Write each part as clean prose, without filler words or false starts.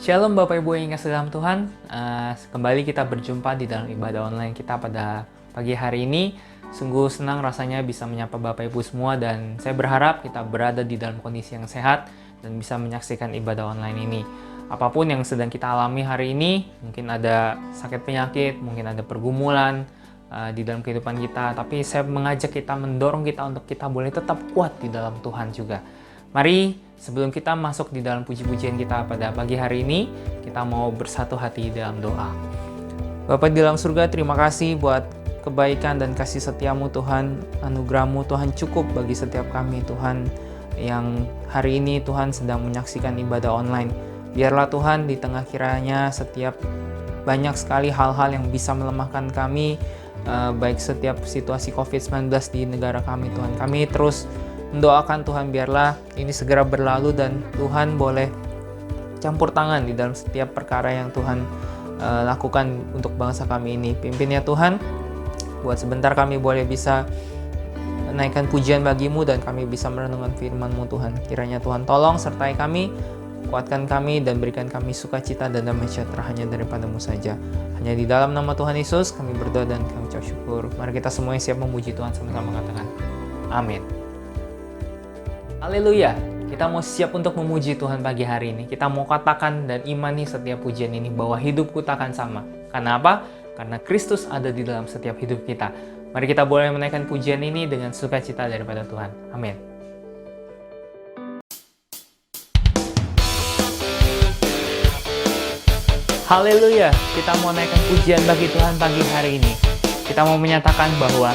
Shalom Bapak Ibu yang kasih dalam Tuhan. Kembali kita berjumpa di dalam ibadah online kita pada pagi hari ini. Sungguh senang rasanya bisa menyapa Bapak Ibu semua, dan saya berharap kita berada di dalam kondisi yang sehat dan bisa menyaksikan ibadah online ini. Apapun yang sedang kita alami hari ini, mungkin ada sakit penyakit, mungkin ada pergumulan di dalam kehidupan kita, tapi saya mengajak kita, mendorong kita untuk kita boleh tetap kuat di dalam Tuhan juga. Mari sebelum kita masuk di dalam puji-pujian kita pada pagi hari ini, kita mau bersatu hati dalam doa. Bapa di dalam surga, terima kasih buat kebaikan dan kasih setiamu Tuhan. Anugerahmu Tuhan cukup bagi setiap kami Tuhan, yang hari ini Tuhan sedang menyaksikan ibadah online. Biarlah Tuhan di tengah kiranya setiap banyak sekali hal-hal yang bisa melemahkan kami, baik setiap situasi COVID-19 di negara kami Tuhan. Kami terus mendoakan Tuhan, biarlah ini segera berlalu dan Tuhan boleh campur tangan di dalam setiap perkara yang Tuhan lakukan untuk bangsa kami ini. Pimpin ya Tuhan, buat sebentar kami boleh bisa menaikkan pujian bagimu dan kami bisa merenungkan firman-Mu Tuhan. Kiranya Tuhan tolong sertai kami, kuatkan kami dan berikan kami sukacita dan damai sejahtera hanya daripada-Mu saja. Hanya di dalam nama Tuhan Yesus kami berdoa dan kami ucap syukur. Mari kita semuanya siap memuji Tuhan sama-sama, katakan amin. Haleluya, kita mau siap untuk memuji Tuhan pagi hari ini. Kita mau katakan dan imani setiap pujian ini bahwa hidupku takkan sama. Karena apa? Karena Kristus ada di dalam setiap hidup kita. Mari kita boleh menaikkan pujian ini dengan sukacita daripada Tuhan. Amin. Haleluya, kita mau naikkan pujian bagi Tuhan pagi hari ini. Kita mau menyatakan bahwa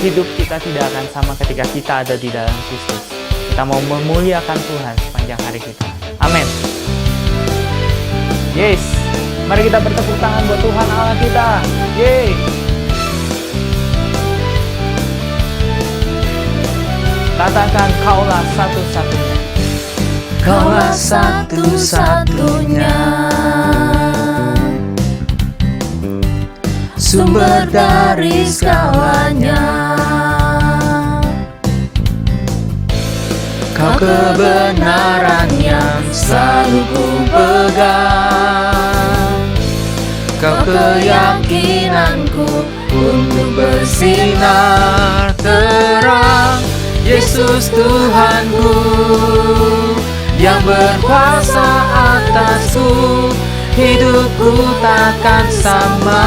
hidup kita tidak akan sama ketika kita ada di dalam Kristus. Kita mau memuliakan Tuhan sepanjang hari kita. Amin. Yes. Mari kita bertepuk tangan buat Tuhan Allah kita. Yeay. Katakan, Kaulah satu-satunya. Kaulah satu-satunya, sumber dari segalanya. Kau kebenaran yang selalu ku pegang, Kau keyakinanku untuk bersinar terang. Yesus Tuhanku yang berkuasa atasku, hidupku takkan sama.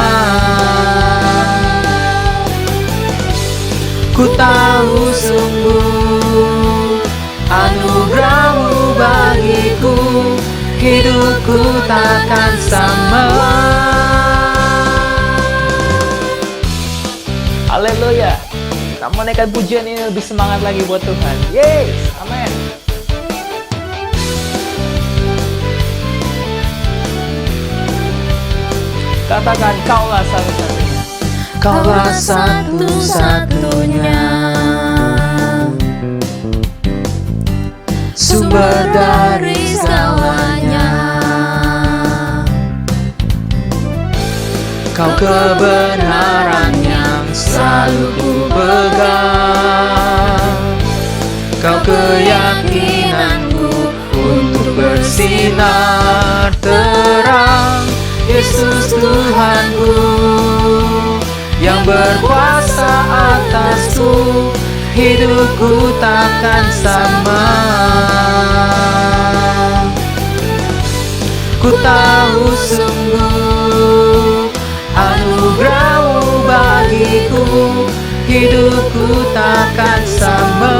Ku tahu sungguh anugerah-Mu bagiku, hidupku takkan sama. Haleluya. Kita menaikkan pujian ini lebih semangat lagi buat Tuhan. Yes, amin. Katakan, Kaulah satu-satunya. Kaulah satu-satunya, sumber dari segalanya. Kau kebenaran yang selalu ku pegang, Kau keyakinanku untuk bersinar terang. Yesus Tuhanku yang berkuasa atasku, hidupku takkan sama. Ku tahu sungguh anugerah-Mu bagiku, hidupku takkan sama.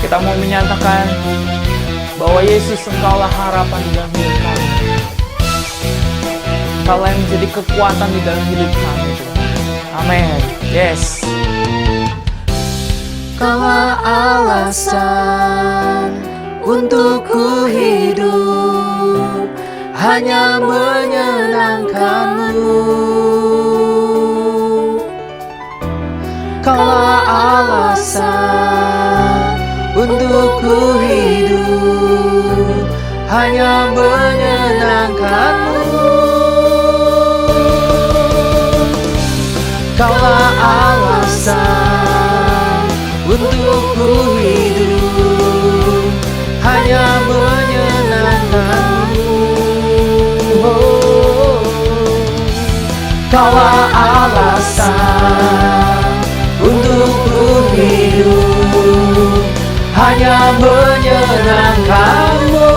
Kita mau menyatakan bahwa Yesus, Engkaulah harapan di dalam hidup kami. Engkaulah yang menjadi kekuatan di dalam hidup kami Tuhan. Amin. Yes. Kaulah alasan untuk ku hidup, hanya menyenangkan-Mu. Kaulah alasan untuk ku hidup, hanya menyenangkan-Mu. Kaulah alasan untuk ku hidup, Kaulah alasan untuk ku hidup, hanya menyenangkan-Mu.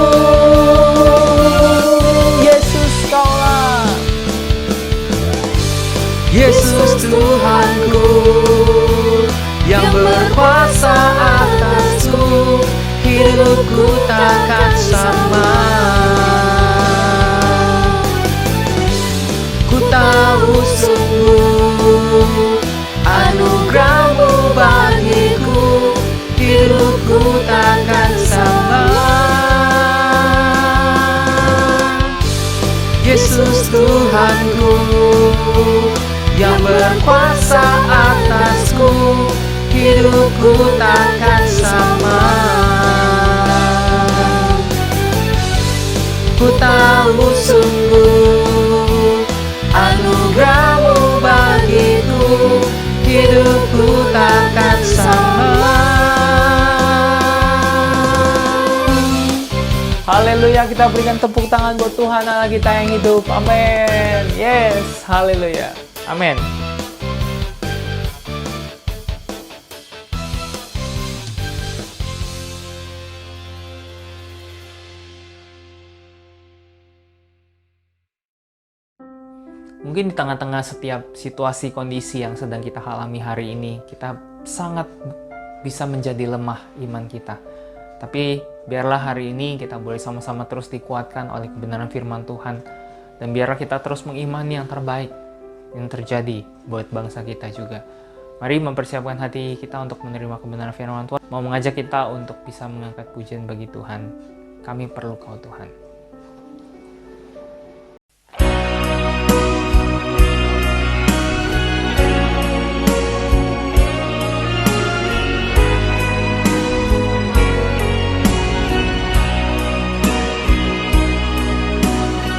Yesus, Kaulah Yesus Tuhanku, yang berkuasa atasku, hidupku takkan sama. Ku tahu sungguh anugerah-Mu bagiku, hidupku takkan sama. Yesus Tuhanku, yang berkuasa atasku, hidupku takkan sama. Ku tahu sungguh anugerah-Mu bagiku, hidupku takkan sama. Haleluya, kita berikan tepuk tangan buat Tuhan Allah kita yang hidup. Amin. Yes, haleluya. Amin. Mungkin di tengah-tengah setiap situasi kondisi yang sedang kita alami hari ini, kita sangat bisa menjadi lemah iman kita. Tapi biarlah hari ini kita boleh sama-sama terus dikuatkan oleh kebenaran firman Tuhan. Dan biarlah kita terus mengimani yang terbaik yang terjadi buat bangsa kita juga. Mari mempersiapkan hati kita untuk menerima kebenaran firman Tuhan. Mau mengajak kita untuk bisa mengangkat pujian bagi Tuhan. Kami perlu Kau Tuhan.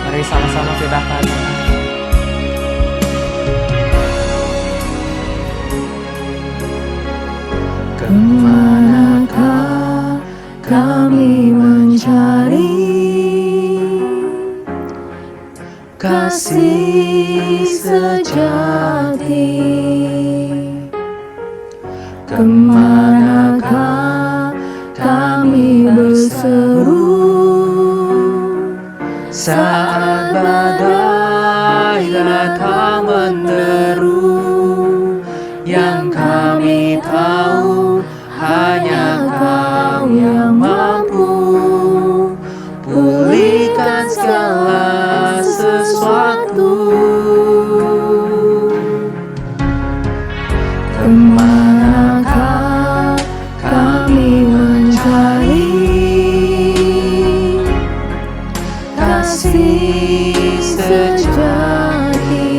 Mari sama-sama kita katakan. Kemanakah kami mencari kasih sejati? Kemanakah kami berseru saat badai datang menderu? Yang kami tahu hanya Kau yang mampu pulihkan segala sesuatu. Kemanakah kami mencari kasih sejati?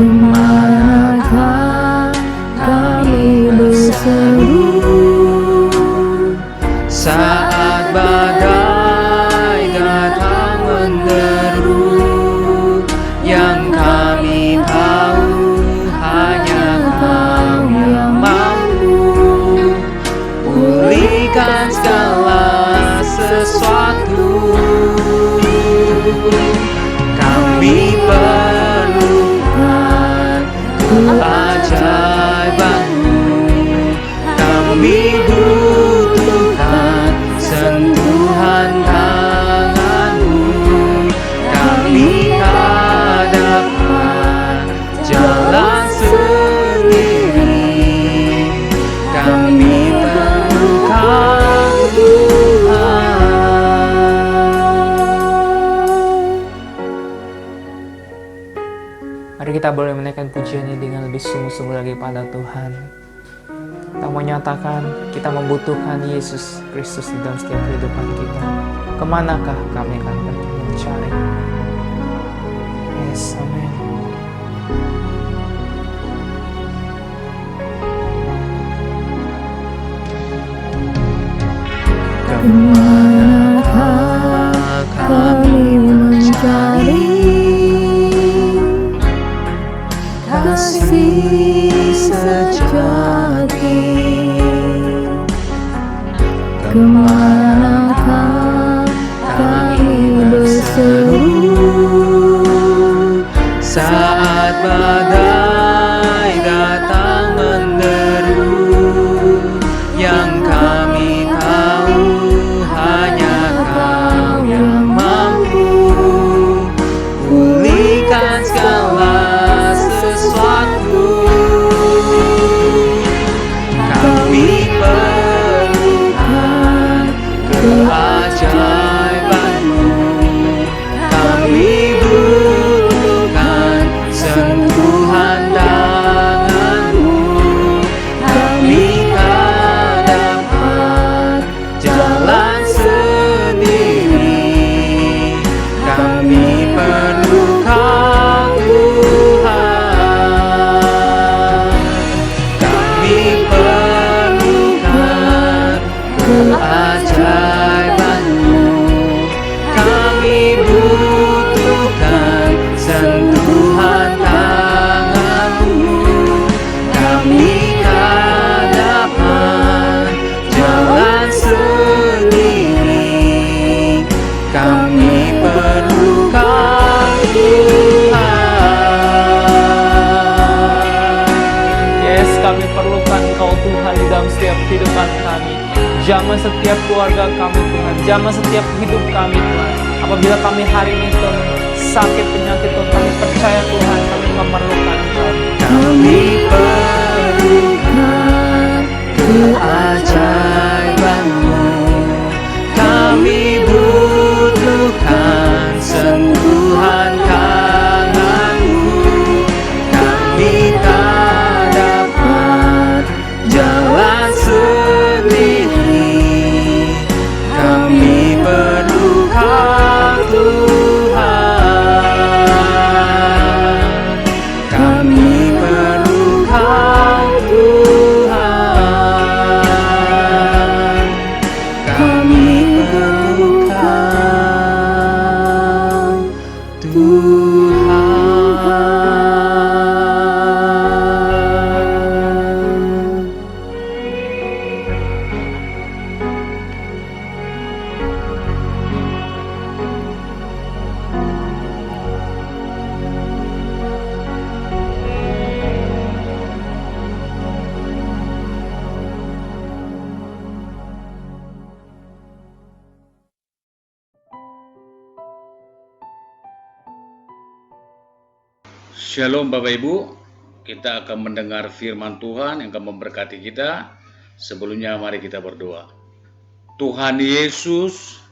Kemanakah kami berseru saat badai datang menderu? Yang kami tahu hanya Kau yang mampu pulihkan segala sesuatu. Kami perlukan keajaiban-Mu, kami butuhkan sentuhan tangan-Mu. Kami tak dapat jalan sendiri, kami perlukan Tuhan. Mari kita boleh menaikkan pujiannya dengan lebih sungguh-sungguh lagi pada Tuhan. Kita mau nyatakan kita membutuhkan Yesus Kristus di dalam setiap kehidupan kita. Kemanakah kami akan pergi mencari? Yes, amin. Kemanakah kami mencari kasih sejati? Kemanakah kami berseru badai datang menderu, yang kami tahu hanya Kau yang mampu pulihkan segala sesuatu. Kami perlukan keajaiban-Mu, kami butuhkan sentuhan tangan-Mu. Kami tak dapat jalan sendiri, kami perlukan Tuhan. Kami perlukan keajaiban-Mu, kami butuhkan sentuhan tangan-Mu. Kami tak dapat jalan sendiri, kami perlukan Tuhan. Yes, kami perlukan Engkau Tuhan di dalam setiap kehidupan kami. Jamah setiap keluarga kami Tuhan, jamah setiap hidup kami Tuhan. Apabila kami hari ini Tuhan sakit penyakit Tuhan, kami percaya Tuhan kami memerlukan Engkau. Kami perlukan keajaiban-Mu, kami butuhkan sentuhan tangan-Mu. Kami tak dapat jalan sendiri, kami perlukan Tuhan. Kami perlukan Tuhan. Kami perlukan Tuhan. Shalom Bapak Ibu, kita akan mendengar firman Tuhan yang akan memberkati kita. Sebelumnya mari kita berdoa. Tuhan Yesus,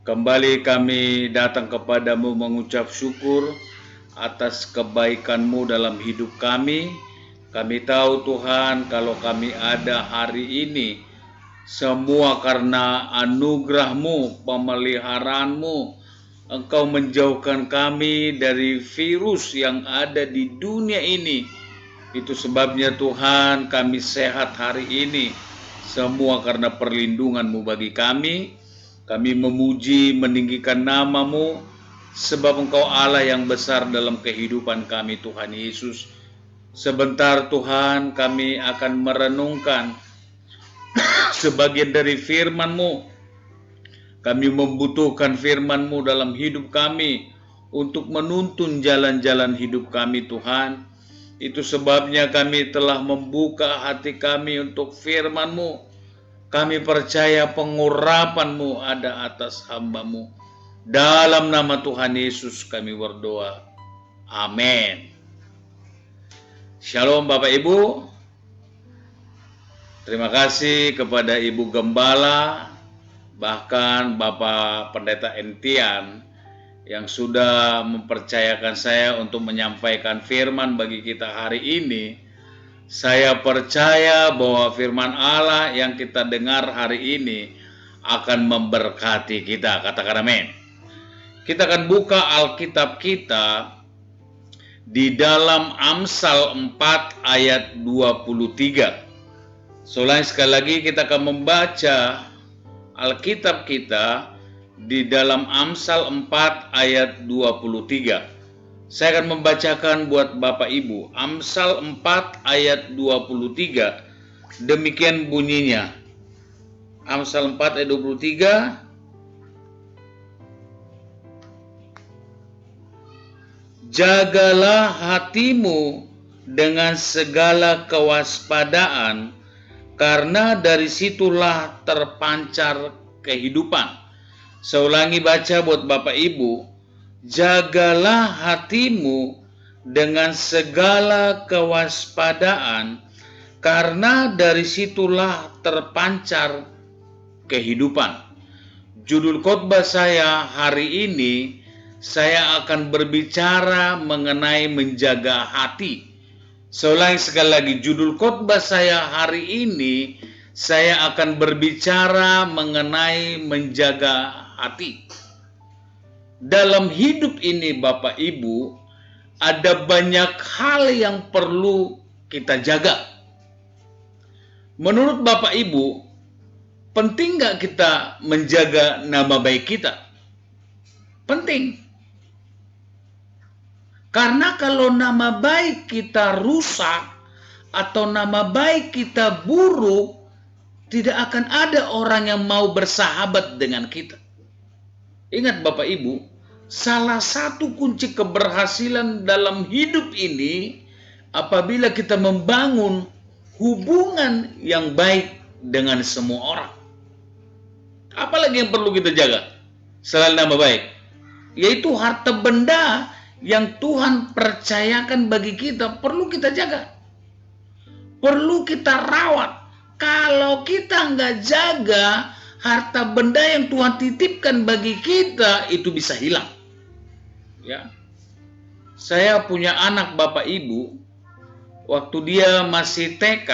kembali kami datang kepadamu mengucap syukur atas kebaikan-Mu dalam hidup kami. Kami tahu Tuhan kalau kami ada hari ini, semua karena anugerah-Mu, pemeliharaan-Mu. Engkau menjauhkan kami dari virus yang ada di dunia ini. Itu sebabnya Tuhan kami sehat hari ini. Semua karena perlindungan-Mu bagi kami. Kami memuji, meninggikan nama-Mu. Sebab Engkau Allah yang besar dalam kehidupan kami Tuhan Yesus. Sebentar Tuhan kami akan merenungkan sebagian dari firman-Mu. Kami membutuhkan firman-Mu dalam hidup kami untuk menuntun jalan-jalan hidup kami Tuhan. Itu sebabnya kami telah membuka hati kami untuk firman-Mu. Kami percaya pengurapan-Mu ada atas hamba-Mu. Dalam nama Tuhan Yesus kami berdoa. Amin. Shalom Bapak Ibu. Terima kasih kepada Ibu Gembala, bahkan Bapak Pendeta Entian yang sudah mempercayakan saya untuk menyampaikan firman bagi kita hari ini. Saya percaya bahwa firman Allah yang kita dengar hari ini akan memberkati kita. Katakan amin. Kita akan buka Alkitab kita di dalam Amsal 4 ayat 23. Selain sekali lagi kita akan membaca Alkitab kita di dalam Amsal 4 ayat 23. Saya akan membacakan buat Bapak Ibu. Amsal 4 ayat 23. Demikian bunyinya. Amsal 4 ayat 23. Jagalah hatimu dengan segala kewaspadaan, karena dari situlah terpancar kehidupan. Saya ulangi baca buat Bapak Ibu. Jagalah hatimu dengan segala kewaspadaan, karena dari situlah terpancar kehidupan. Judul khotbah saya hari ini, saya akan berbicara mengenai menjaga hati. Saya ulangi sekali lagi, judul khotbah saya hari ini, saya akan berbicara mengenai menjaga hati. Dalam hidup ini Bapak Ibu, ada banyak hal yang perlu kita jaga. Menurut Bapak Ibu, penting nggak kita menjaga nama baik kita? Penting. Karena kalau nama baik kita rusak atau nama baik kita buruk, tidak akan ada orang yang mau bersahabat dengan kita. Ingat Bapak Ibu, salah satu kunci keberhasilan dalam hidup ini apabila kita membangun hubungan yang baik dengan semua orang. Apalagi yang perlu kita jaga selain nama baik, yaitu harta benda yang Tuhan percayakan bagi kita, perlu kita jaga, perlu kita rawat. Kalau kita nggak jaga, harta benda yang Tuhan titipkan bagi kita itu bisa hilang. Ya, saya punya anak Bapak Ibu, waktu dia masih TK,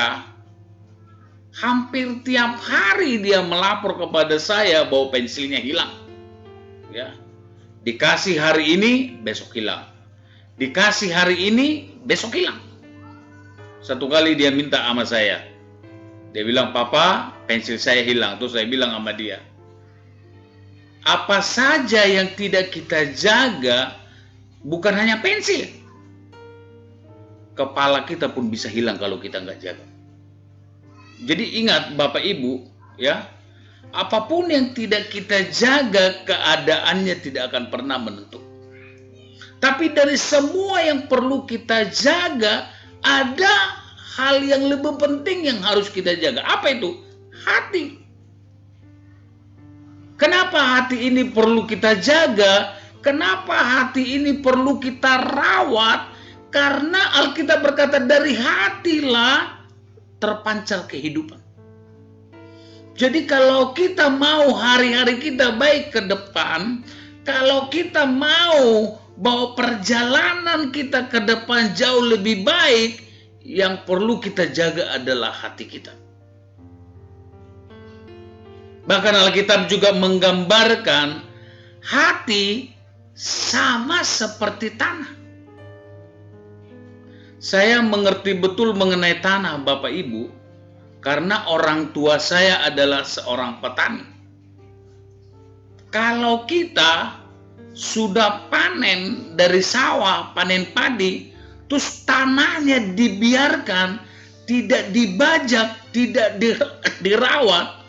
hampir tiap hari dia melapor kepada saya bahwa pensilnya hilang. Ya, dikasih hari ini, besok hilang. Dikasih hari ini, besok hilang. Satu kali dia minta sama saya. Dia bilang, "Papa, pensil saya hilang." Terus saya bilang sama dia, apa saja yang tidak kita jaga, bukan hanya pensil, kepala kita pun bisa hilang kalau kita nggak jaga. Jadi ingat Bapak Ibu, ya, apapun yang tidak kita jaga, keadaannya tidak akan pernah menentu. Tapi dari semua yang perlu kita jaga, ada hal yang lebih penting yang harus kita jaga. Apa itu? Hati. Kenapa hati ini perlu kita jaga? Kenapa hati ini perlu kita rawat? Karena Alkitab berkata dari hatilah terpancar kehidupan. Jadi kalau kita mau hari-hari kita baik ke depan, kalau kita mau bahwa perjalanan kita ke depan jauh lebih baik, yang perlu kita jaga adalah hati kita. Bahkan Alkitab juga menggambarkan hati sama seperti tanah. Saya mengerti betul mengenai tanah Bapak Ibu, karena orang tua saya adalah seorang petani. Kalau kita sudah panen dari sawah, panen padi, terus tanahnya dibiarkan, tidak dibajak, tidak dirawat,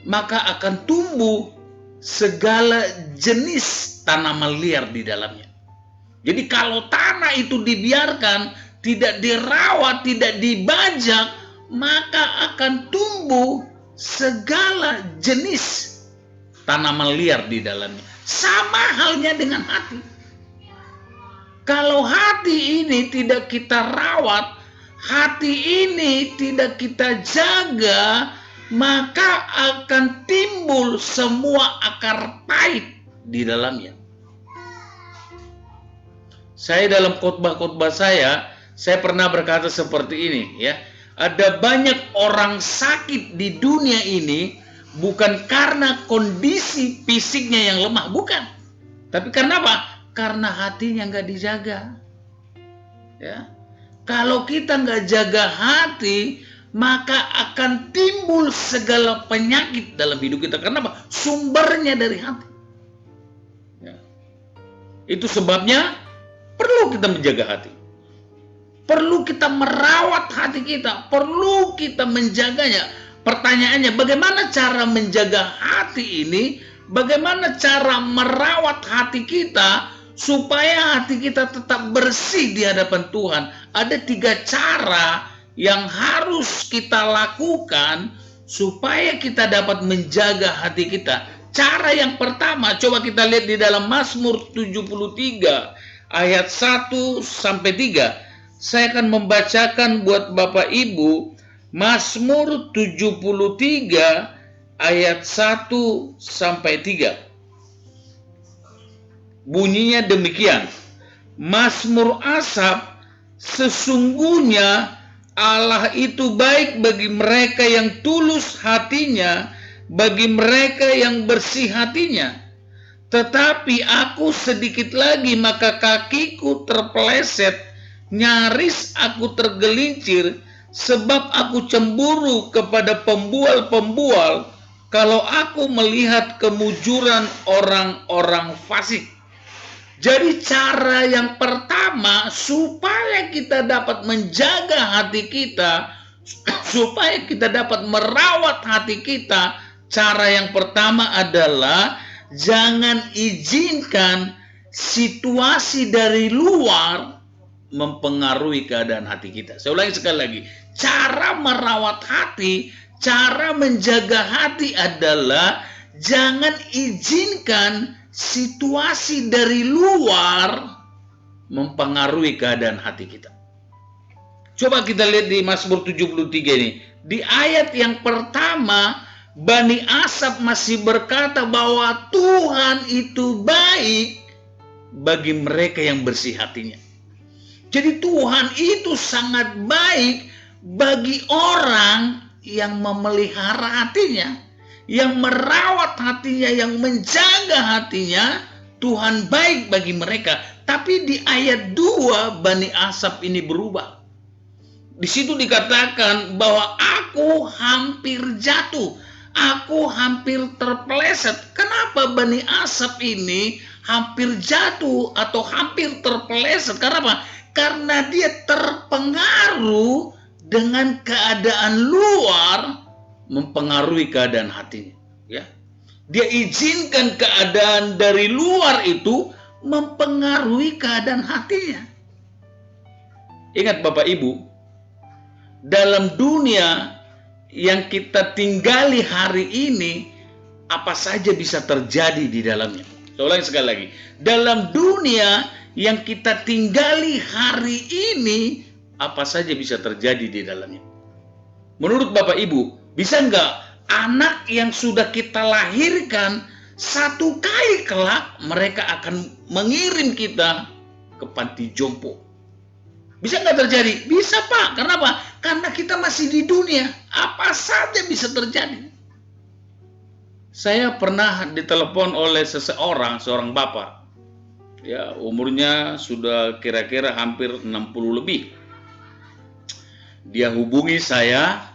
maka akan tumbuh segala jenis tanaman liar di dalamnya. Jadi kalau tanah itu dibiarkan, tidak dirawat, tidak dibajak, maka akan tumbuh segala jenis tanaman liar di dalamnya. Sama halnya dengan hati. Kalau hati ini tidak kita rawat, hati ini tidak kita jaga, maka akan timbul semua akar pahit di dalamnya. Saya dalam khotbah-khotbah saya pernah berkata seperti ini, ya. Ada banyak orang sakit di dunia ini bukan karena kondisi fisiknya yang lemah, bukan. Tapi karena apa? Karena hatinya nggak dijaga. Ya. Kalau kita nggak jaga hati, maka akan timbul segala penyakit dalam hidup kita. Karena apa? Sumbernya dari hati. Ya. Itu sebabnya perlu kita menjaga hati. Perlu kita merawat hati kita. Perlu kita menjaganya. Pertanyaannya, bagaimana cara menjaga hati ini? Bagaimana cara merawat hati kita supaya hati kita tetap bersih di hadapan Tuhan, ada 3 cara yang harus kita lakukan supaya kita dapat menjaga hati kita. Cara yang pertama, coba kita lihat di dalam Mazmur 73 ayat 1 sampai 3. Saya akan membacakan buat Bapak Ibu Mazmur 73 ayat 1 sampai 3. Bunyinya demikian. Mazmur Asaf, sesungguhnya Allah itu baik bagi mereka yang tulus hatinya, bagi mereka yang bersih hatinya. Tetapi aku sedikit lagi maka kakiku terpeleset, nyaris aku tergelincir, sebab aku cemburu kepada pembual-pembual kalau aku melihat kemujuran orang-orang fasik. Jadi cara yang pertama supaya kita dapat menjaga hati kita, supaya kita dapat merawat hati kita, cara yang pertama adalah jangan izinkan situasi dari luar mempengaruhi keadaan hati kita. Saya ulangi sekali lagi. Cara merawat hati, cara menjaga hati adalah jangan izinkan situasi dari luar mempengaruhi keadaan hati kita. Coba kita lihat di Mazmur 73 ini. Di ayat yang pertama, Bani Asaf masih berkata bahwa Tuhan itu baik bagi mereka yang bersih hatinya. Jadi Tuhan itu sangat baik bagi orang yang memelihara hatinya, yang merawat hatinya, yang menjaga hatinya. Tuhan baik bagi mereka. Tapi di ayat 2 Bani Asaf ini berubah. Di situ dikatakan bahwa aku hampir jatuh, aku hampir terpeleset. Kenapa Bani Asaf ini hampir jatuh atau hampir terpeleset? Karena apa? Karena dia terpengaruh dengan keadaan luar mempengaruhi keadaan hatinya, ya. Dia izinkan keadaan dari luar itu mempengaruhi keadaan hatinya. Ingat Bapak Ibu, dalam dunia yang kita tinggali hari ini, apa saja bisa terjadi di dalamnya. Saya ulangi sekali lagi. Dalam dunia yang kita tinggali hari ini, apa saja bisa terjadi di dalamnya. Menurut Bapak Ibu, bisa nggak anak yang sudah kita lahirkan satu kali kelak mereka akan mengirim kita ke panti jompo? Bisa nggak terjadi? Bisa Pak. Kenapa? Karena kita masih di dunia. Apa saja bisa terjadi. Saya pernah ditelepon oleh seorang bapak. Ya, umurnya sudah kira-kira hampir 60 lebih. Dia hubungi saya.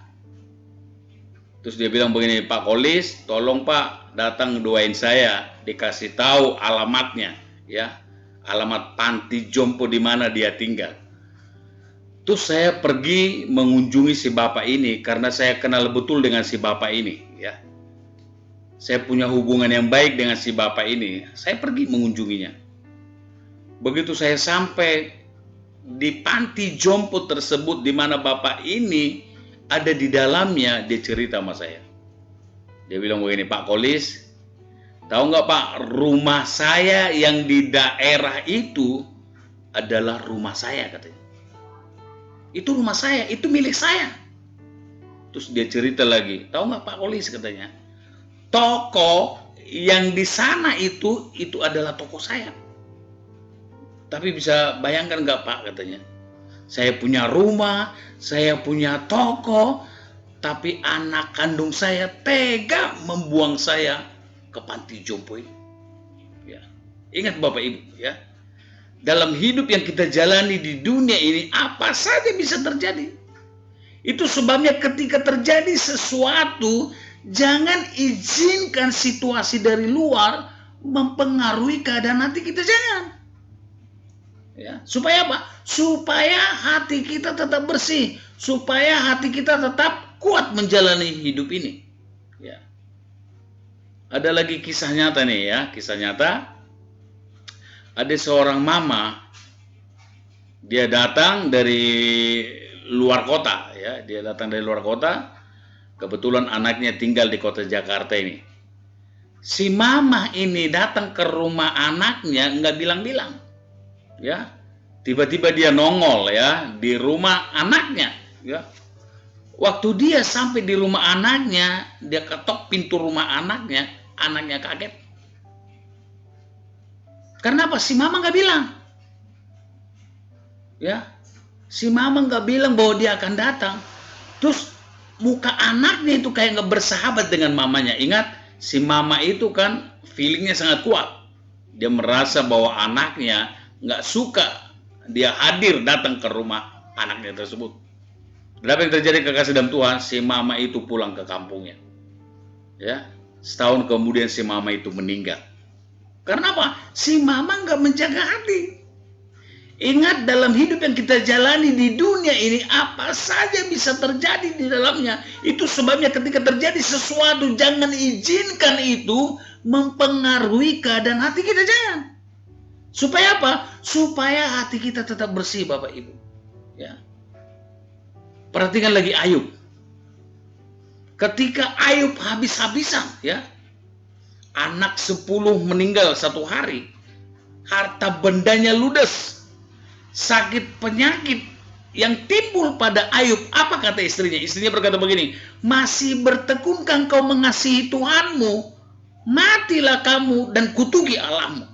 Terus dia bilang begini, Pak Kolis, tolong Pak datang doain saya, dikasih tahu alamatnya, ya, alamat panti jompo di mana dia tinggal. Terus saya pergi mengunjungi si bapak ini karena saya kenal betul dengan si bapak ini, ya. Saya punya hubungan yang baik dengan si bapak ini. Saya pergi mengunjunginya. Begitu saya sampai di panti jompo tersebut di mana bapak ini ada di dalamnya, dia cerita sama saya. Dia bilang begini, Pak Kolis, tahu nggak Pak, rumah saya yang di daerah itu adalah rumah saya, katanya. Itu rumah saya, itu milik saya. Terus dia cerita lagi, tahu nggak Pak Kolis, katanya, toko yang di sana itu adalah toko saya. Tapi bisa bayangkan nggak Pak, katanya, saya punya rumah, saya punya toko, tapi anak kandung saya tega membuang saya ke panti jompo ini. Ya. Ingat Bapak Ibu, ya. Dalam hidup yang kita jalani di dunia ini, apa saja bisa terjadi. Itu sebabnya ketika terjadi sesuatu, jangan izinkan situasi dari luar mempengaruhi keadaan hati kita, jangan. Ya, supaya apa? Supaya hati kita tetap bersih, supaya hati kita tetap kuat menjalani hidup ini. Ya. Ada lagi kisah nyata nih, ya, kisah nyata. ada seorang mama, dia datang dari luar kota, ya, dia datang dari luar kota. Kebetulan anaknya tinggal di kota Jakarta ini. Si mama ini datang ke rumah anaknya nggak bilang-bilang, ya. Tiba-tiba dia nongol, ya, di rumah anaknya, ya. Waktu dia sampai di rumah anaknya, dia ketok pintu rumah anaknya kaget. Karena apa? Si mama nggak bilang, ya. Si mama nggak bilang bahwa dia akan datang. Terus muka anaknya itu kayak nggak bersahabat dengan mamanya. Ingat, si mama itu kan feelingnya sangat kuat. Dia merasa bahwa anaknya nggak suka dia hadir datang ke rumah anaknya tersebut. Dan apa yang terjadi kekasih dalam Tuhan? Si mama itu pulang ke kampungnya. Ya, setahun kemudian si mama itu meninggal. Karena apa? Si mama nggak menjaga hati. Ingat, dalam hidup yang kita jalani di dunia ini, apa saja bisa terjadi di dalamnya. Itu sebabnya ketika terjadi sesuatu, jangan izinkan itu mempengaruhi keadaan hati kita, jangan. Supaya apa? Supaya hati kita tetap bersih, Bapak Ibu. Ya. Perhatikan lagi Ayub. Ketika Ayub habis-habisan, ya, anak 10 meninggal satu hari, harta bendanya ludes, sakit penyakit yang timbul pada Ayub. Apa kata istrinya? Istrinya berkata begini, masih bertekunkah kau mengasihi Tuhanmu? Matilah kamu dan kutuki Allahmu.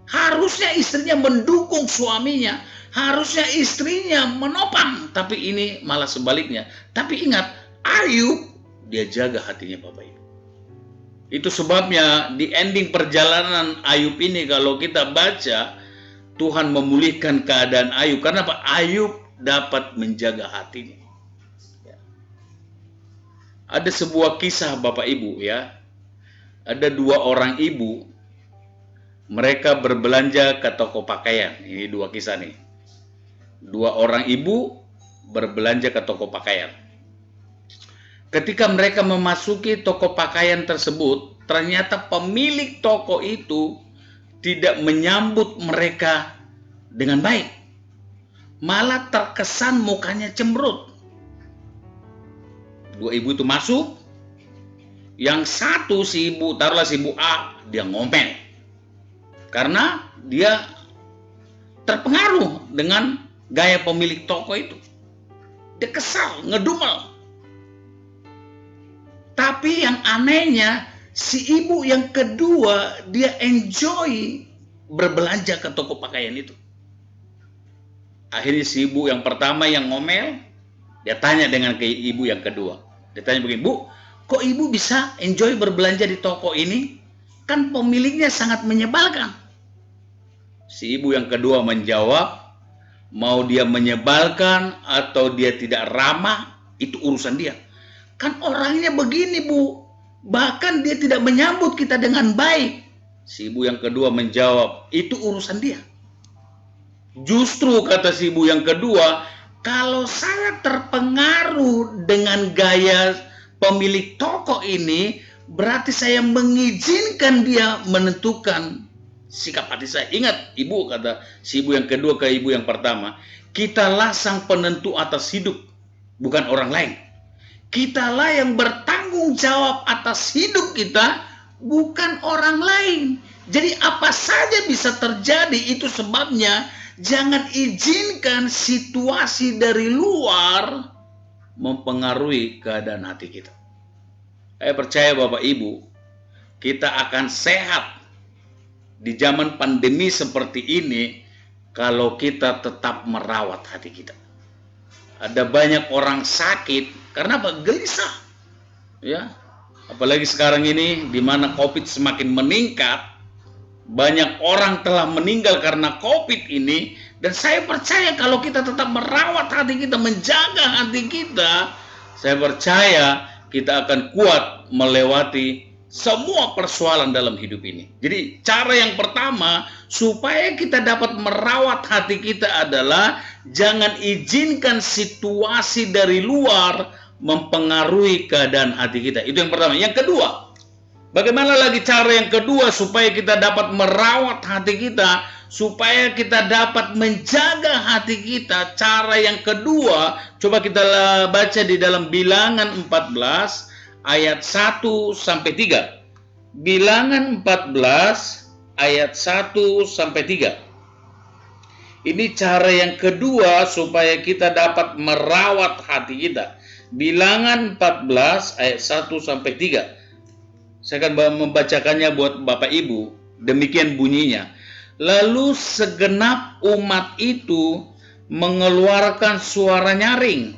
Harusnya istrinya mendukung suaminya, harusnya istrinya menopang, tapi ini malah sebaliknya. Tapi ingat, Ayub dia jaga hatinya, Bapak Ibu. Itu sebabnya di ending perjalanan Ayub ini, kalau kita baca, Tuhan memulihkan keadaan Ayub. Karena apa? Ayub dapat menjaga hatinya. Ya. Ada sebuah kisah, Bapak Ibu, ya. Ada 2 orang ibu, mereka berbelanja ke toko pakaian. Ini 2 kisah nih. 2 orang ibu berbelanja ke toko pakaian. Ketika mereka memasuki toko pakaian tersebut, ternyata pemilik toko itu tidak menyambut mereka dengan baik. Malah terkesan mukanya cemberut. 2 ibu itu masuk. Yang satu, si ibu, taruhlah si ibu A, dia ngomel. Karena dia terpengaruh dengan gaya pemilik toko itu. Dia kesal, ngedumel. Tapi yang anehnya, si ibu yang kedua, dia enjoy berbelanja ke toko pakaian itu. Akhirnya si ibu yang pertama yang ngomel, dia tanya dengan ke ibu yang kedua. Dia tanya begini, Bu, kok ibu bisa enjoy berbelanja di toko ini? Kan pemiliknya sangat menyebalkan. Si ibu yang kedua menjawab, mau dia menyebalkan atau dia tidak ramah, itu urusan dia. Kan orangnya begini, Bu. Bahkan dia tidak menyambut kita dengan baik. Si ibu yang kedua menjawab, itu urusan dia. Justru kata si ibu yang kedua, kalau saya terpengaruh dengan gaya pemilik toko ini, berarti saya mengizinkan dia menentukan sikap hati saya. Ingat, ibu, kata si ibu yang kedua ke ibu yang pertama, kitalah sang penentu atas hidup, bukan orang lain. Kitalah yang bertanggung jawab atas hidup kita, bukan orang lain. Jadi apa saja bisa terjadi, itu sebabnya jangan izinkan situasi dari luar mempengaruhi keadaan hati kita. Saya percaya Bapak Ibu, kita akan sehat di zaman pandemi seperti ini kalau kita tetap merawat hati kita. Ada banyak orang sakit karena apa? Gelisah. Ya. Apalagi sekarang ini di mana Covid semakin meningkat, banyak orang telah meninggal karena Covid ini, dan saya percaya kalau kita tetap merawat hati kita, menjaga hati kita, saya percaya kita akan kuat melewati semua persoalan dalam hidup ini. Jadi cara yang pertama supaya kita dapat merawat hati kita adalah jangan izinkan situasi dari luar mempengaruhi keadaan hati kita. Itu yang pertama. Yang kedua, Bagaimana lagi cara yang kedua supaya kita dapat merawat hati kita, supaya kita dapat menjaga hati kita? Cara yang kedua, coba kita baca di dalam Bilangan 14 ayat 1 sampai 3. Bilangan 14 ayat 1 sampai 3. Ini cara yang kedua supaya kita dapat merawat hati kita. Bilangan 14 ayat 1 sampai 3. Saya akan membacakannya buat Bapak Ibu. Demikian bunyinya. Lalu segenap umat itu mengeluarkan suara nyaring,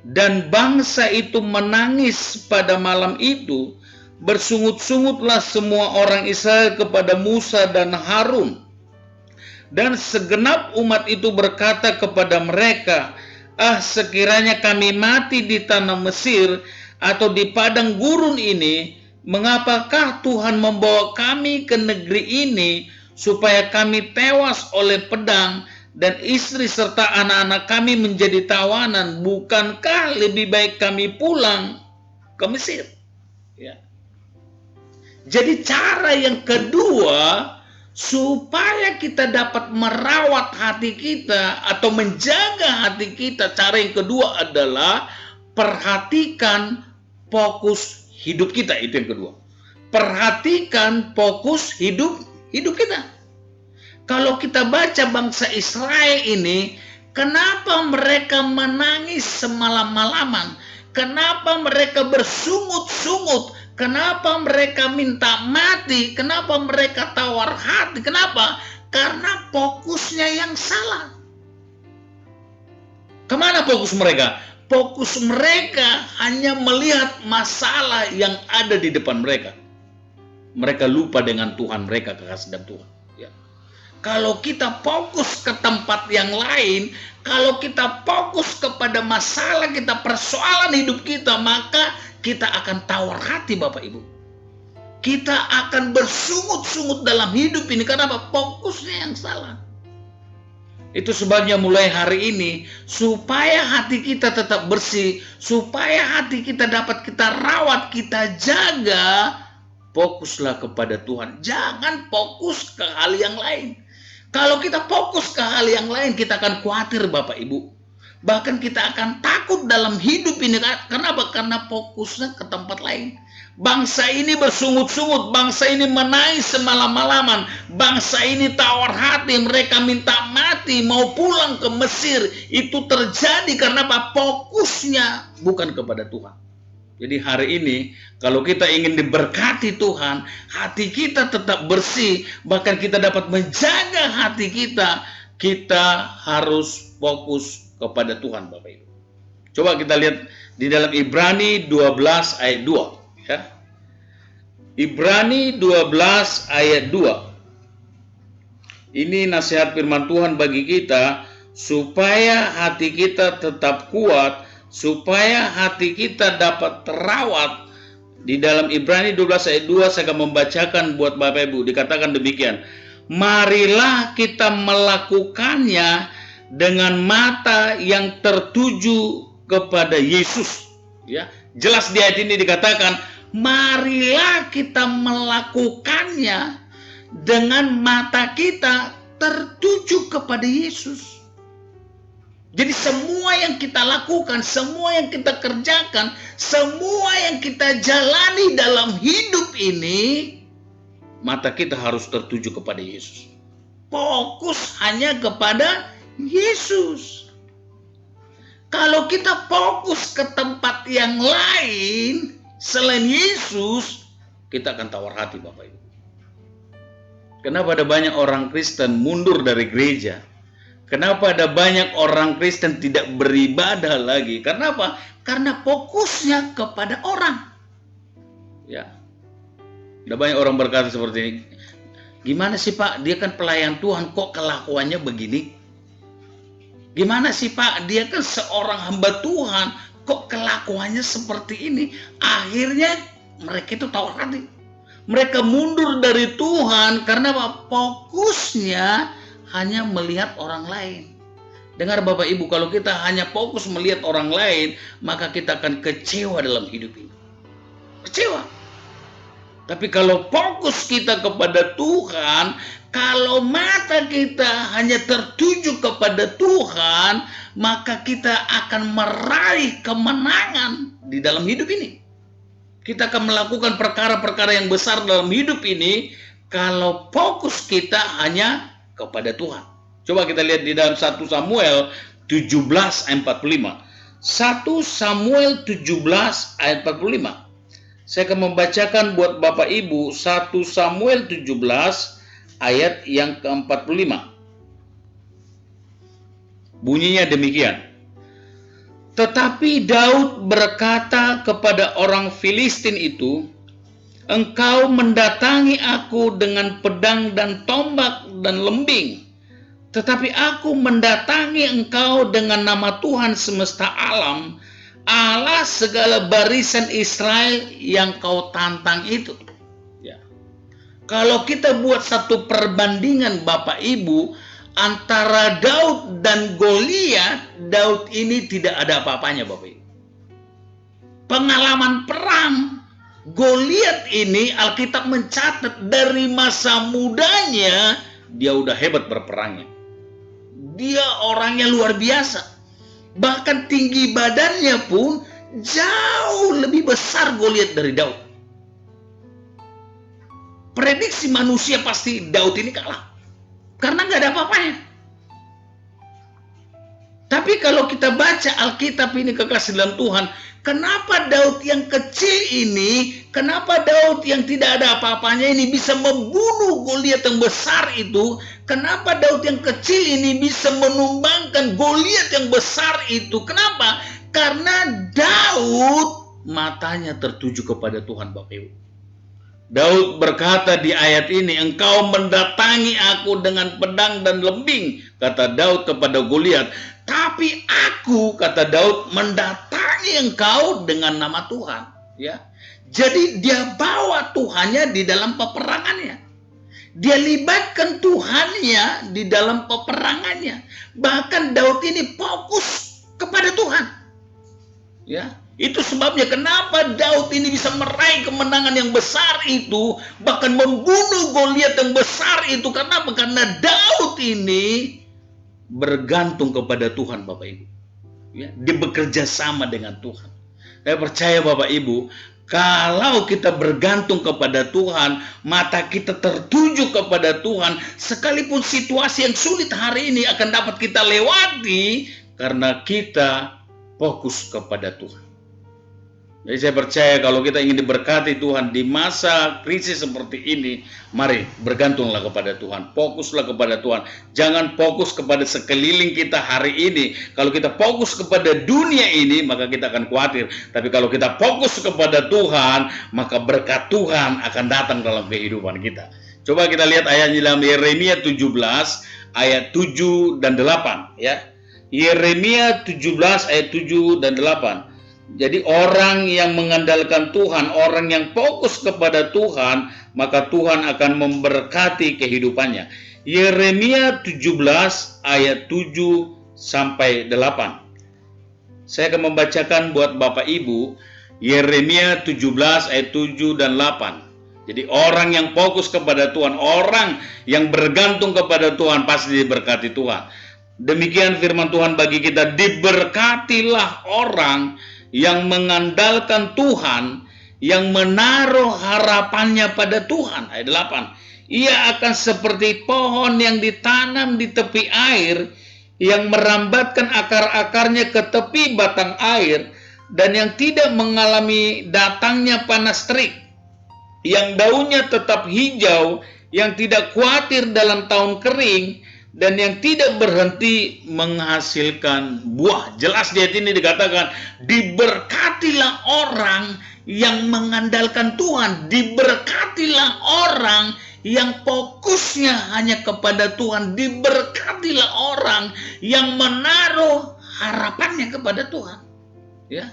dan bangsa itu menangis pada malam itu. Bersungut-sungutlah semua orang Israel kepada Musa dan Harun. Dan segenap umat itu berkata kepada mereka, "Ah, sekiranya kami mati di tanah Mesir atau di padang gurun ini, mengapakah Tuhan membawa kami ke negeri ini supaya kami tewas oleh pedang dan istri serta anak-anak kami menjadi tawanan? Bukankah lebih baik kami pulang ke Mesir?" Ya. Jadi cara yang kedua supaya kita dapat merawat hati kita atau menjaga hati kita, cara yang kedua adalah perhatikan fokus hidup kita. Itu yang kedua. Perhatikan fokus hidup kita. Kalau kita baca bangsa Israel ini, kenapa mereka menangis semalam-malaman? Kenapa mereka bersungut-sungut? Kenapa mereka minta mati? Kenapa mereka tawar hati? Kenapa? Karena fokusnya yang salah. Kemana fokus mereka? Fokus mereka hanya melihat masalah yang ada di depan mereka. Mereka lupa dengan Tuhan mereka, kekasih dan Tuhan. Ya. Kalau kita fokus ke tempat yang lain, kalau kita fokus kepada masalah kita, persoalan hidup kita, maka kita akan tawar hati, Bapak Ibu. Kita akan bersungut-sungut dalam hidup ini. Karena apa? Fokusnya yang salah. Itu sebabnya mulai hari ini, supaya hati kita tetap bersih, supaya hati kita dapat kita rawat, kita jaga, fokuslah kepada Tuhan. Jangan fokus ke hal yang lain. Kalau kita fokus ke hal yang lain, kita akan khawatir, Bapak Ibu. Bahkan kita akan takut dalam hidup ini. Kenapa? Karena fokusnya ke tempat lain. Bangsa ini bersungut-sungut, bangsa ini menangis semalam-malaman, bangsa ini tawar hati, mereka minta mati, mau pulang ke Mesir. Itu terjadi karena apa? Fokusnya bukan kepada Tuhan. Jadi hari ini kalau kita ingin diberkati Tuhan, hati kita tetap bersih, bahkan kita dapat menjaga hati kita, kita harus fokus kepada Tuhan, Bapak Ibu. Coba kita lihat di dalam Ibrani 12 ayat 2. Ya. Ibrani 12 ayat 2. Ini nasihat firman Tuhan bagi kita, supaya hati kita tetap kuat, supaya hati kita dapat terawat. Di dalam Ibrani 12 ayat 2 saya akan membacakan buat Bapak Ibu. Dikatakan demikian, marilah kita melakukannya dengan mata yang tertuju kepada Yesus. Ya, jelas di ayat ini dikatakan, marilah kita melakukannya dengan mata kita tertuju kepada Yesus. Jadi semua yang kita lakukan, semua yang kita kerjakan, semua yang kita jalani dalam hidup ini, mata kita harus tertuju kepada Yesus. Fokus hanya kepada Yesus. Kalau kita fokus ke tempat yang lain selain Yesus, kita akan tawar hati, Bapak Ibu. Kenapa ada banyak orang Kristen mundur dari gereja? Kenapa ada banyak orang Kristen tidak beribadah lagi? Karena apa? Karena fokusnya kepada orang. Ya. Ada banyak orang berkata seperti ini. Gimana sih Pak? Dia kan pelayan Tuhan, kok kelakuannya begini? Gimana sih Pak? Dia kan seorang hamba Tuhan, kok kelakuannya seperti ini? Akhirnya mereka itu tawar hati. Mereka mundur dari Tuhan karena apa? Fokusnya hanya melihat orang lain. Dengar Bapak Ibu, kalau kita hanya fokus melihat orang lain, maka kita akan kecewa dalam hidup ini. Kecewa. Tapi kalau fokus kita kepada Tuhan, kalau mata kita hanya tertuju kepada Tuhan, maka kita akan meraih kemenangan di dalam hidup ini. Kita akan melakukan perkara-perkara yang besar dalam hidup ini kalau fokus kita hanya kepada Tuhan. Coba kita lihat di dalam 1 Samuel 17 ayat 45. 1 Samuel 17 ayat 45. Saya akan membacakan buat Bapak Ibu 1 Samuel 17 ayat yang ke-45. Bunyinya demikian. Tetapi Daud berkata kepada orang Filistin itu, "Engkau mendatangi aku dengan pedang dan tombak dan lembing, tetapi aku mendatangi engkau dengan nama Tuhan semesta alam, Allah segala barisan Israel yang kau tantang itu." Ya. Kalau kita buat satu perbandingan Bapak Ibu antara Daud dan Goliat, Daud ini tidak ada apa-apanya Bapak Ibu. Pengalaman perang Goliat ini Alkitab mencatat dari masa mudanya dia udah hebat berperangnya. Dia orangnya luar biasa. Bahkan tinggi badannya pun jauh lebih besar Goliat dari Daud. Prediksi manusia pasti Daud ini kalah. Karena nggak ada apa-apanya. Tapi kalau kita baca Alkitab ini kekasih dalam Tuhan, kenapa Daud yang kecil ini, kenapa Daud yang tidak ada apa-apanya ini bisa membunuh Goliat yang besar itu? Kenapa Daud yang kecil ini bisa menumbangkan Goliat yang besar itu? Kenapa? Karena Daud matanya tertuju kepada Tuhan Bapak Ibu. Daud berkata di ayat ini, "Engkau mendatangi aku dengan pedang dan lembing," kata Daud kepada Goliat. "Tapi aku," kata Daud, "mendatangi engkau dengan nama Tuhan." Ya. Jadi dia bawa Tuhannya di dalam peperangannya. Dia libatkan Tuhannya di dalam peperangannya. Bahkan Daud ini fokus kepada Tuhan. Ya. Itu sebabnya kenapa Daud ini bisa meraih kemenangan yang besar itu, bahkan membunuh Goliat yang besar itu. Kenapa? Karena Daud ini bergantung kepada Tuhan Bapak Ibu. Ya, dia bekerja sama dengan Tuhan. Saya percaya Bapak Ibu, kalau kita bergantung kepada Tuhan, mata kita tertuju kepada Tuhan, sekalipun situasi yang sulit hari ini akan dapat kita lewati karena kita fokus kepada Tuhan. Jadi saya percaya kalau kita ingin diberkati Tuhan di masa krisis seperti ini, mari bergantunglah kepada Tuhan, fokuslah kepada Tuhan. Jangan fokus kepada sekeliling kita hari ini. Kalau kita fokus kepada dunia ini, maka kita akan khawatir. Tapi kalau kita fokus kepada Tuhan, maka berkat Tuhan akan datang dalam kehidupan kita. Coba kita lihat ayatnya dalam Yeremia 17 ayat 7 dan 8 ya. Yeremia 17 ayat 7 dan 8. Jadi orang yang mengandalkan Tuhan, orang yang fokus kepada Tuhan, maka Tuhan akan memberkati kehidupannya. Yeremia 17 ayat 7 sampai 8. Saya akan membacakan buat Bapak Ibu Yeremia 17 ayat 7 dan 8. Jadi orang yang fokus kepada Tuhan, orang yang bergantung kepada Tuhan pasti diberkati Tuhan. Demikian firman Tuhan bagi kita, diberkatilah orang yang mengandalkan Tuhan, yang menaruh harapannya pada Tuhan. Ayat 8. Ia akan seperti pohon yang ditanam di tepi air, yang merambatkan akar-akarnya ke tepi batang air, dan yang tidak mengalami datangnya panas terik, yang daunnya tetap hijau, yang tidak khawatir dalam tahun kering, dan yang tidak berhenti menghasilkan buah. Jelas di ayat ini dikatakan, diberkatilah orang yang mengandalkan Tuhan, diberkatilah orang yang fokusnya hanya kepada Tuhan, diberkatilah orang yang menaruh harapannya kepada Tuhan. Ya,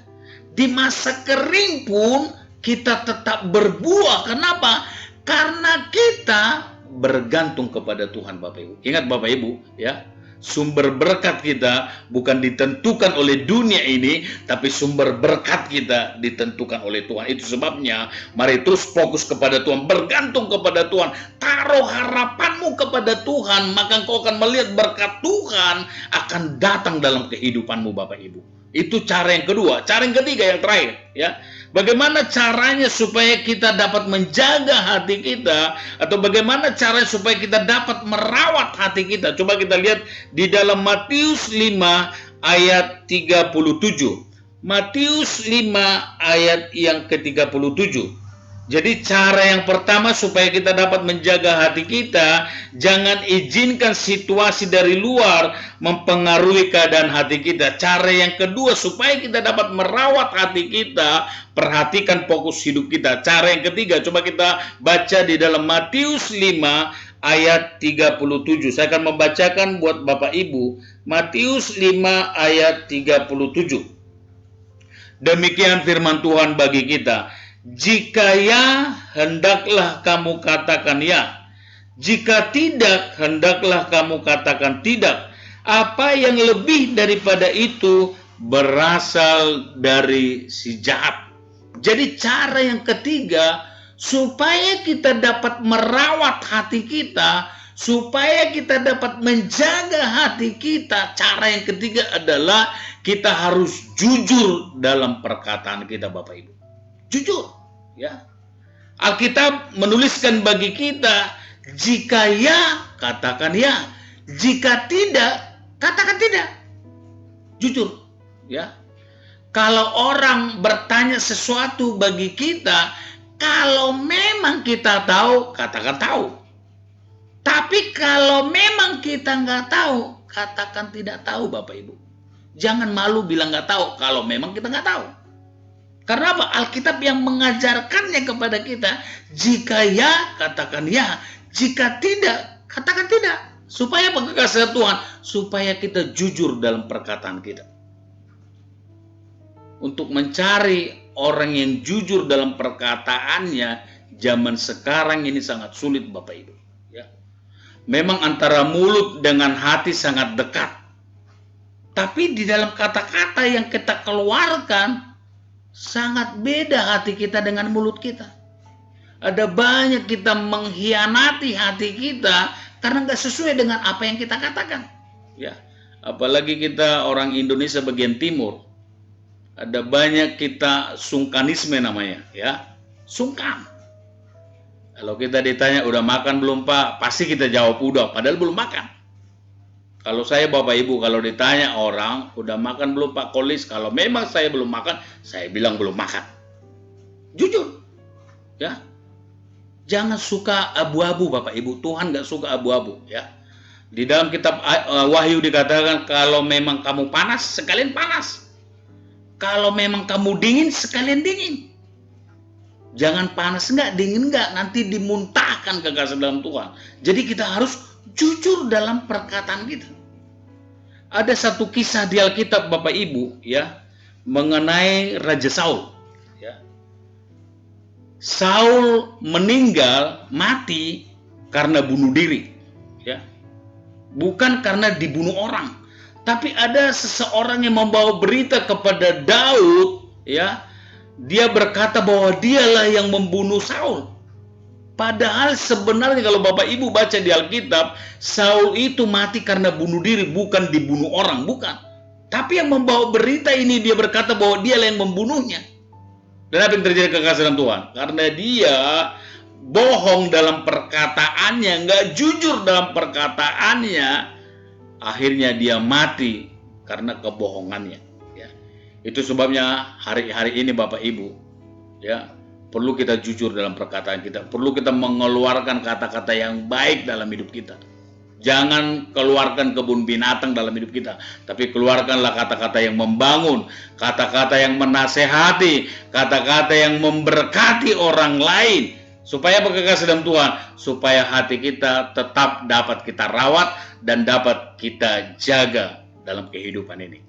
di masa kering pun kita tetap berbuah. Kenapa? Karena kita bergantung kepada Tuhan Bapak Ibu. Ingat Bapak Ibu ya, Sumber berkat kita bukan ditentukan oleh dunia ini, tapi sumber berkat kita ditentukan oleh Tuhan. Itu sebabnya mari terus fokus kepada Tuhan, bergantung kepada Tuhan, taruh harapanmu kepada Tuhan, maka engkau akan melihat berkat Tuhan akan datang dalam kehidupanmu, Bapak Ibu. Itu cara yang kedua. Cara yang ketiga, yang terakhir, ya. Bagaimana caranya supaya kita dapat menjaga hati kita, atau bagaimana caranya supaya kita dapat merawat hati kita? Coba kita lihat di dalam Matius 5 ayat 37. Matius 5 ayat yang ke-37. Jadi cara yang pertama supaya kita dapat menjaga hati kita, jangan izinkan situasi dari luar mempengaruhi keadaan hati kita. Cara yang kedua supaya kita dapat merawat hati kita, perhatikan fokus hidup kita. Cara yang ketiga, coba kita baca di dalam Matius 5 ayat 37. Saya akan membacakan buat Bapak Ibu, Matius 5 ayat 37. Demikian firman Tuhan bagi kita. Jika ya, hendaklah kamu katakan ya. Jika tidak, hendaklah kamu katakan tidak. Apa yang lebih daripada itu berasal dari si jahat. Jadi cara yang ketiga, supaya kita dapat merawat hati kita, supaya kita dapat menjaga hati kita, cara yang ketiga adalah kita harus jujur dalam perkataan kita, Bapak Ibu. Jujur, ya. Alkitab menuliskan bagi kita, jika ya, katakan ya. Jika tidak, katakan tidak. Jujur, ya. Kalau orang bertanya sesuatu bagi kita, kalau memang kita tahu, katakan tahu. Tapi kalau memang kita nggak tahu, katakan tidak tahu, Bapak Ibu. Jangan malu bilang nggak tahu kalau memang kita nggak tahu. Karena apa? Alkitab yang mengajarkannya kepada kita, jika ya, katakan ya. Jika tidak, katakan tidak. Supaya apa, kekasih Tuhan? Supaya kita jujur dalam perkataan kita. Untuk mencari orang yang jujur dalam perkataannya, zaman sekarang ini sangat sulit, Bapak Ibu. Ya. Memang antara mulut dengan hati sangat dekat. Tapi di dalam kata-kata yang kita keluarkan, sangat beda hati kita dengan mulut kita. Ada banyak kita mengkhianati hati kita karena nggak sesuai dengan apa yang kita katakan. Ya, apalagi kita orang Indonesia bagian timur. Ada banyak kita sungkanisme namanya, ya, sungkan. Kalau kita ditanya udah makan belum Pak, pasti kita jawab udah, padahal belum makan. Kalau saya Bapak Ibu, kalau ditanya orang, udah makan belum Pak Kolis? Kalau memang saya belum makan, saya bilang belum makan. Jujur. Ya. Jangan suka abu-abu Bapak Ibu. Tuhan gak suka abu-abu. Ya. Di dalam kitab Wahyu dikatakan, kalau memang kamu panas, sekalian panas. Kalau memang kamu dingin, sekalian dingin. Jangan panas enggak, dingin enggak, nanti dimuntahkan kekasih dalam Tuhan. Jadi kita harus jujur dalam perkataan kita. Ada satu kisah di Alkitab Bapak Ibu, ya, mengenai Raja Saul, ya. Saul meninggal, mati karena bunuh diri, ya. Bukan karena dibunuh orang, tapi ada seseorang yang membawa berita kepada Daud, ya. Dia berkata bahwa dialah yang membunuh Saul. Padahal sebenarnya kalau Bapak Ibu baca di Alkitab, Saul itu mati karena bunuh diri, bukan dibunuh orang, bukan. Tapi yang membawa berita ini dia berkata bahwa dialah yang membunuhnya. Dan apa yang terjadi kekasih dalam Tuhan? Karena dia bohong dalam perkataannya, nggak jujur dalam perkataannya, akhirnya dia mati karena kebohongannya. Ya. Itu sebabnya hari-hari ini Bapak Ibu, ya, perlu kita jujur dalam perkataan kita. Perlu kita mengeluarkan kata-kata yang baik dalam hidup kita. Jangan keluarkan kebun binatang dalam hidup kita. Tapi keluarkanlah kata-kata yang membangun. Kata-kata yang menasehati. Kata-kata yang memberkati orang lain. Supaya berkekasih dalam Tuhan. Supaya hati kita tetap dapat kita rawat. Dan dapat kita jaga dalam kehidupan ini.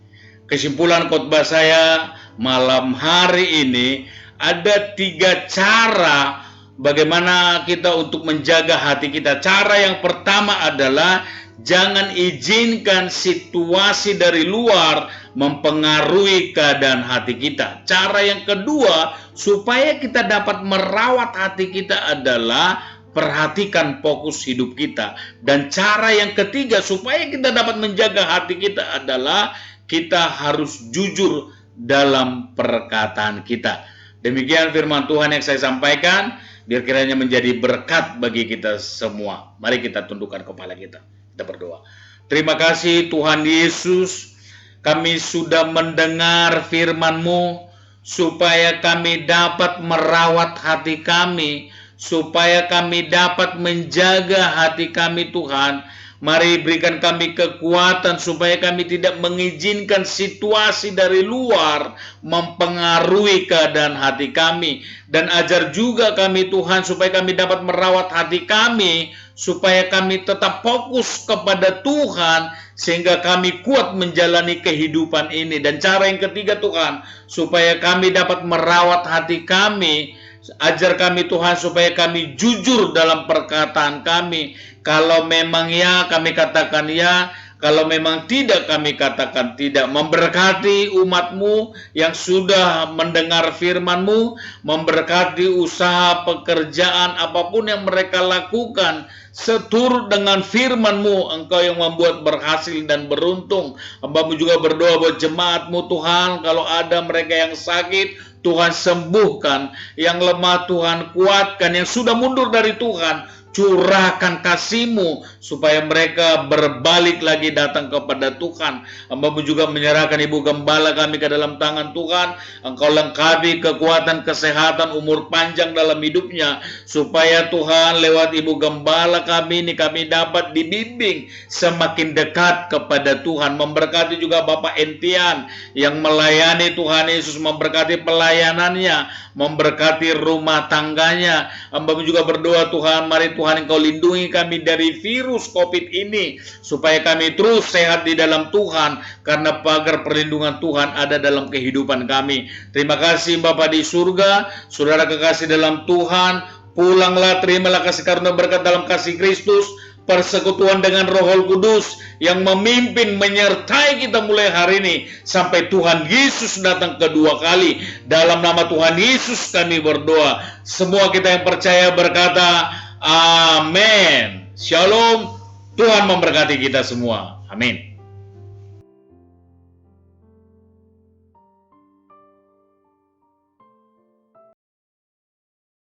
Kesimpulan khotbah saya malam hari ini, ada 3 cara bagaimana kita untuk menjaga hati kita. Cara yang pertama adalah Jangan izinkan situasi dari luar mempengaruhi keadaan hati kita. Cara yang kedua, supaya kita dapat merawat hati kita adalah perhatikan fokus hidup kita. Dan cara yang ketiga, supaya kita dapat menjaga hati kita adalah kita harus jujur dalam perkataan kita. Demikian firman Tuhan yang saya sampaikan. Biar kiranya menjadi berkat bagi kita semua. Mari kita tundukkan kepala kita. Kita berdoa. Terima kasih Tuhan Yesus. Kami sudah mendengar firman-Mu. Supaya kami dapat merawat hati kami. Supaya kami dapat menjaga hati kami Tuhan. Mari berikan kami kekuatan supaya kami tidak mengizinkan situasi dari luar mempengaruhi keadaan hati kami. Dan ajar juga kami Tuhan supaya kami dapat merawat hati kami, supaya kami tetap fokus kepada Tuhan, sehingga kami kuat menjalani kehidupan ini. Dan cara yang ketiga Tuhan, supaya kami dapat merawat hati kami, ajar kami Tuhan supaya kami jujur dalam perkataan kami. Kalau memang ya, kami katakan ya. Kalau memang tidak, kami katakan tidak. Memberkati umat-Mu yang sudah mendengar firman-Mu. Memberkati usaha pekerjaan apapun yang mereka lakukan. Seturut dengan firman-Mu, Engkau yang membuat berhasil dan beruntung. Hamba-Mu juga berdoa buat jemaat-Mu Tuhan. Kalau ada mereka yang sakit, Tuhan sembuhkan. Yang lemah Tuhan kuatkan. Yang sudah mundur dari Tuhan, curahkan kasih-Mu supaya mereka berbalik lagi datang kepada Tuhan. Hamba-Mu juga menyerahkan Ibu Gembala kami ke dalam tangan Tuhan. Engkau lengkapi kekuatan, kesehatan, umur panjang dalam hidupnya, supaya Tuhan lewat Ibu Gembala kami ini kami dapat dibimbing semakin dekat kepada Tuhan. Memberkati juga Bapak Entian yang melayani Tuhan Yesus, memberkati pelayanannya, memberkati rumah tangganya. Hamba-Mu juga berdoa Tuhan, mari Tuhan Engkau lindungi kami dari virus COVID ini, supaya kami terus sehat di dalam Tuhan, karena pagar perlindungan Tuhan ada dalam kehidupan kami. Terima kasih Bapa di surga, saudara kekasih dalam Tuhan, pulanglah, terimalah kasih karunia berkat dalam kasih Kristus, persekutuan dengan Roh Kudus yang memimpin menyertai kita mulai hari ini sampai Tuhan Yesus datang kedua kali. Dalam nama Tuhan Yesus kami berdoa. Semua kita yang percaya berkata amin. Shalom. Tuhan memberkati kita semua. Amin.